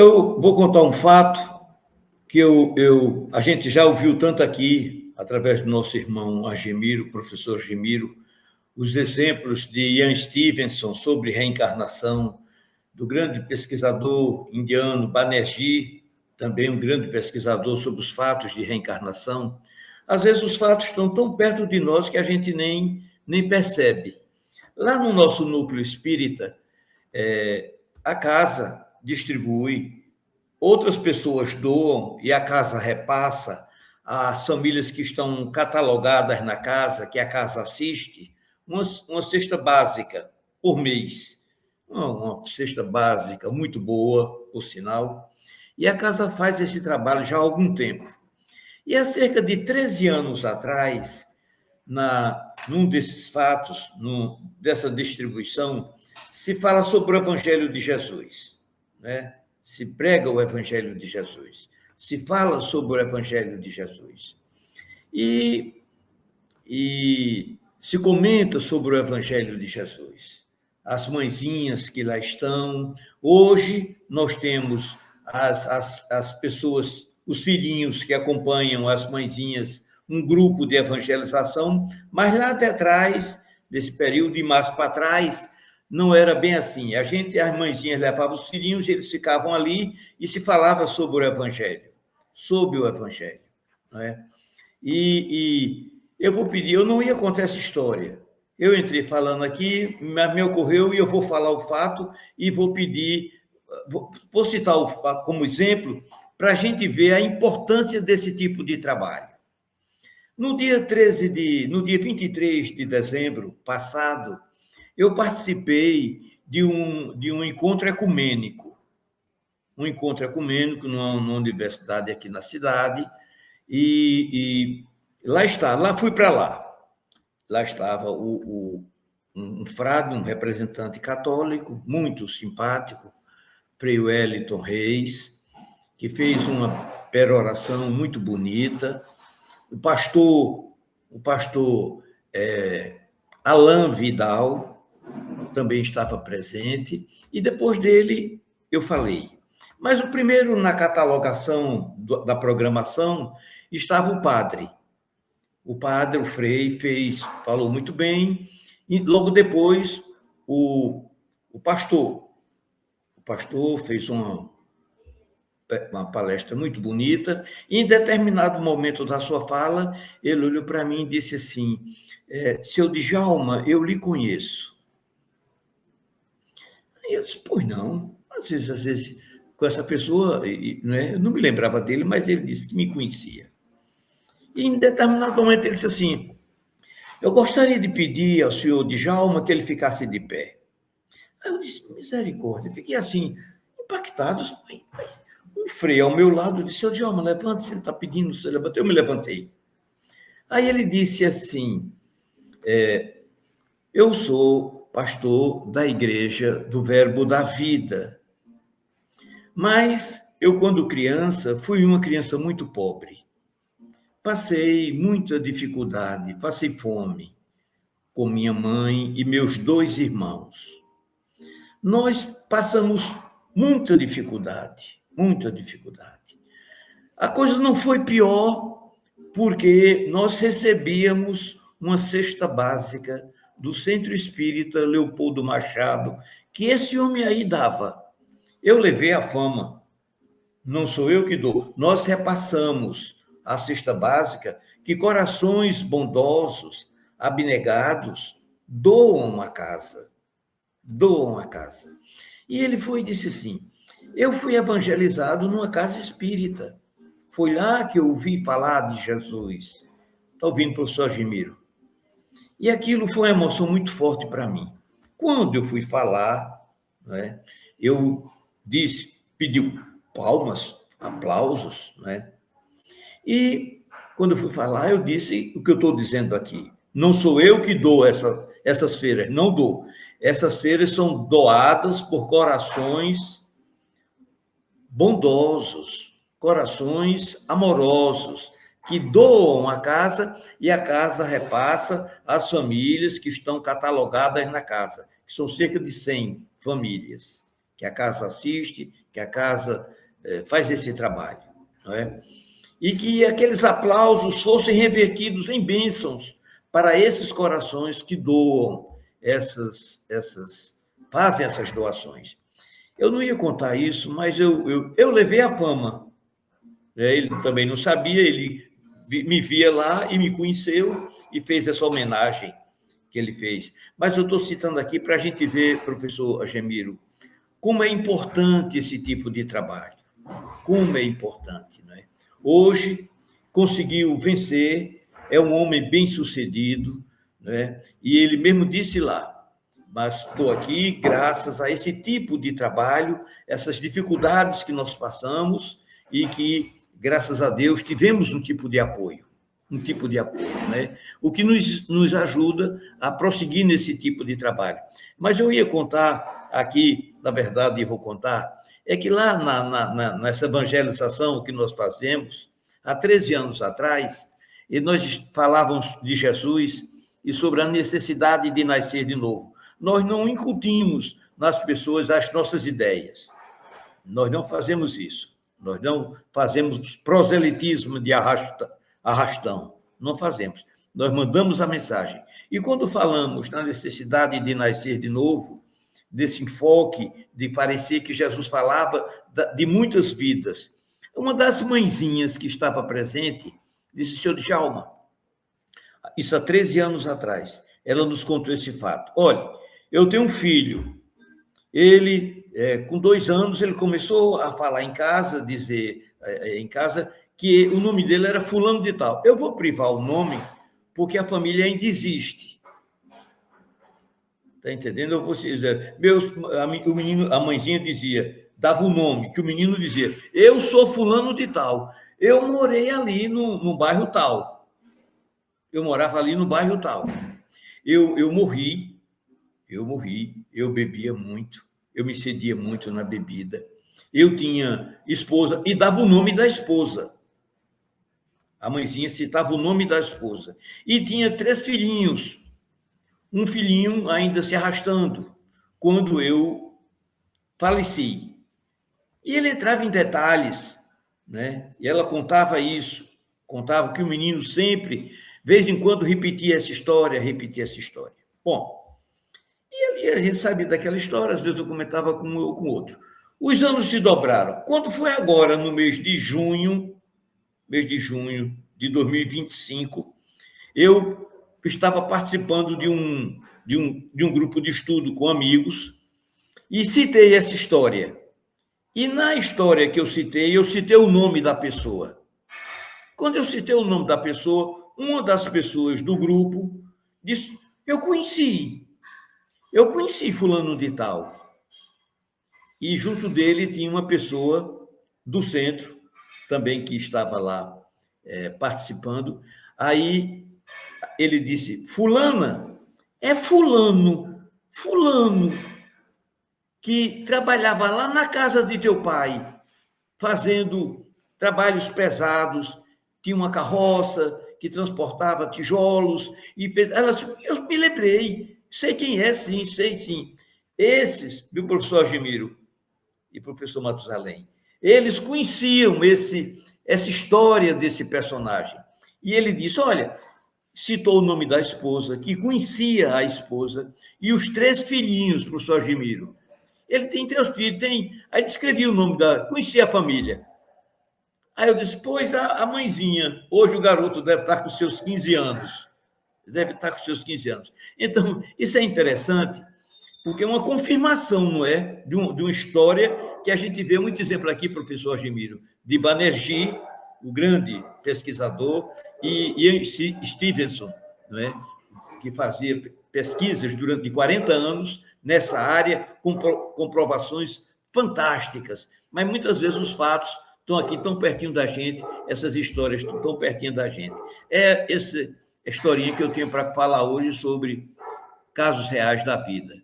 Eu vou contar um fato que a gente já ouviu tanto aqui, através do nosso irmão Argemiro, professor Argemiro, os exemplos de Ian Stevenson sobre reencarnação, do grande pesquisador indiano Banerjee, também um grande pesquisador sobre os fatos de reencarnação. Às vezes os fatos estão tão perto de nós que a gente nem percebe. Lá no nosso núcleo espírita, a casa distribui, outras pessoas doam e a casa repassa às famílias que estão catalogadas na casa, que a casa assiste, uma cesta básica por mês. Uma cesta básica muito boa, por sinal. E a casa faz esse trabalho já há algum tempo. E há cerca de 13 anos atrás, num desses fatos, dessa distribuição, se fala sobre o Evangelho de Jesus, né? Se prega o Evangelho de Jesus, se fala sobre o Evangelho de Jesus. E se comenta sobre o Evangelho de Jesus. As mãezinhas que lá estão. Hoje, nós temos as pessoas, os filhinhos que acompanham as mãezinhas, um grupo de evangelização, mas lá até atrás, desse período e mais para trás, não era bem assim. As mãezinhas levavam os filhinhos, eles ficavam ali e se falava sobre o Evangelho, não é? E eu vou pedir, eu não ia contar essa história. Eu entrei falando aqui, mas me ocorreu e eu vou falar o fato e vou pedir, vou citar como exemplo para a gente ver a importância desse tipo de trabalho. No dia 23 de dezembro passado, eu participei de um encontro ecumênico. Um encontro ecumênico numa universidade aqui na cidade, e lá fui para lá. Lá estava um frade, um representante católico, muito simpático, Frei Wellington Reis, que fez uma peroração muito bonita. O pastor Alain Vidal também estava presente, e depois dele eu falei. Mas o primeiro na catalogação da programação estava o padre. O Frei, falou muito bem, e logo depois o pastor. O pastor fez uma palestra muito bonita, e em determinado momento da sua fala, ele olhou para mim e disse assim: seu Djalma, eu lhe conheço. Aí eu disse: pois não, às vezes, com essa pessoa, né, eu não me lembrava dele, mas ele disse que me conhecia. E em determinado momento ele disse assim: eu gostaria de pedir ao senhor Djalma que ele ficasse de pé. Aí eu disse: misericórdia, fiquei assim, impactado. Um frei ao meu lado disse: senhor Djalma, levante, se ele está pedindo, você levanta. Eu me levantei. Aí ele disse assim: eu sou pastor da Igreja do Verbo da Vida, mas eu, quando criança, fui uma criança muito pobre. Passei muita dificuldade, passei fome com minha mãe e meus 2 irmãos. Nós passamos muita dificuldade, muita dificuldade. A coisa não foi pior porque nós recebíamos uma cesta básica do Centro Espírita Leopoldo Machado, que esse homem aí dava. Eu levei a fama, não sou eu que dou. Nós repassamos a cesta básica que corações bondosos, abnegados, doam a casa. Doam a casa. E ele foi e disse assim: eu fui evangelizado numa casa espírita. Foi lá que eu ouvi falar de Jesus. Está ouvindo, professor Argemiro? E aquilo foi uma emoção muito forte para mim. Quando eu fui falar, né, eu pedi palmas, aplausos, né? E quando eu fui falar, eu disse o que eu estou dizendo aqui. Não sou eu que dou essas feiras, não dou. Essas feiras são doadas por corações bondosos, corações amorosos, que doam a casa e a casa repassa às famílias que estão catalogadas na casa, que são cerca de 100 famílias, que a casa assiste que a casa faz esse trabalho, não é? E que aqueles aplausos fossem revertidos em bênçãos para esses corações que doam fazem essas doações. Eu não ia contar isso, mas eu levei a fama. Ele também não sabia, ele me via lá e me conheceu e fez essa homenagem que ele fez. Mas eu estou citando aqui para a gente ver, professor Agemiro, como é importante esse tipo de trabalho. Como é importante, não é? Hoje, conseguiu vencer, é um homem bem-sucedido, né? E ele mesmo disse lá, mas estou aqui graças a esse tipo de trabalho, essas dificuldades que nós passamos e que, graças a Deus, tivemos um tipo de apoio, né? O que nos ajuda a prosseguir nesse tipo de trabalho. Mas eu ia contar aqui, na verdade, eu vou contar, é que lá nessa evangelização que nós fazemos, há 13 anos atrás, e nós falávamos de Jesus e sobre a necessidade de nascer de novo. Nós não incutimos nas pessoas as nossas ideias. Nós não fazemos isso. Nós não fazemos proselitismo de arrastão. Não fazemos. Nós mandamos a mensagem. E quando falamos na necessidade de nascer de novo, desse enfoque de parecer que Jesus falava de muitas vidas, uma das mãezinhas que estava presente disse: senhor Djalma, isso há 13 anos atrás, ela nos contou esse fato. Olha, eu tenho um filho, ele, com 2 anos, ele começou a falar em casa, dizer em casa que o nome dele era fulano de tal. Eu vou privar o nome porque a família ainda existe. Está entendendo? Eu vou dizer, o menino, a mãezinha dizia, dava o nome, que o menino dizia, eu sou fulano de tal, eu morei ali no bairro tal. Eu morava ali no bairro tal. Eu morri, eu bebia muito, eu me cedia muito na bebida, eu tinha esposa, e dava o nome da esposa. A mãezinha citava o nome da esposa. E tinha 3 filhinhos, um filhinho ainda se arrastando, quando eu faleci. E ele entrava em detalhes, né? E ela contava isso, contava que o menino sempre, de vez em quando, repetia essa história. Bom, e ali a gente sabia daquela história, às vezes eu comentava com um ou com outro. Os anos se dobraram. Quando foi agora, no mês de junho de 2025, eu estava participando de um grupo de estudo com amigos e citei essa história. E na história que eu citei o nome da pessoa. Quando eu citei o nome da pessoa, uma das pessoas do grupo disse, eu conheci fulano de tal. E junto dele tinha uma pessoa do centro, também que estava lá participando. Aí ele disse, fulana, é fulano, que trabalhava lá na casa de teu pai, fazendo trabalhos pesados, tinha uma carroça que transportava tijolos, e ela disse, eu me lembrei, sei quem é, sim, sei sim. Esses, viu, professor Agemiro e professor Matusalém, eles conheciam essa história desse personagem. E ele disse, olha, citou o nome da esposa, que conhecia a esposa, e os 3 filhinhos, professor Agemiro. Ele tem 3 filhos, aí descrevia o nome conhecia a família. Aí eu disse, pois a mãezinha, hoje o garoto deve estar com seus 15 anos. Então, isso é interessante, porque é uma confirmação, não é? De uma história que a gente vê muito exemplo aqui, professor Agemiro, de Banerjee, o grande pesquisador, e Ian Stevenson, não é? Que fazia pesquisas durante 40 anos nessa área, com comprovações fantásticas. Mas muitas vezes os fatos estão aqui tão pertinho da gente, essas histórias estão tão pertinho da gente. É essa historinha que eu tenho para falar hoje sobre casos reais da vida.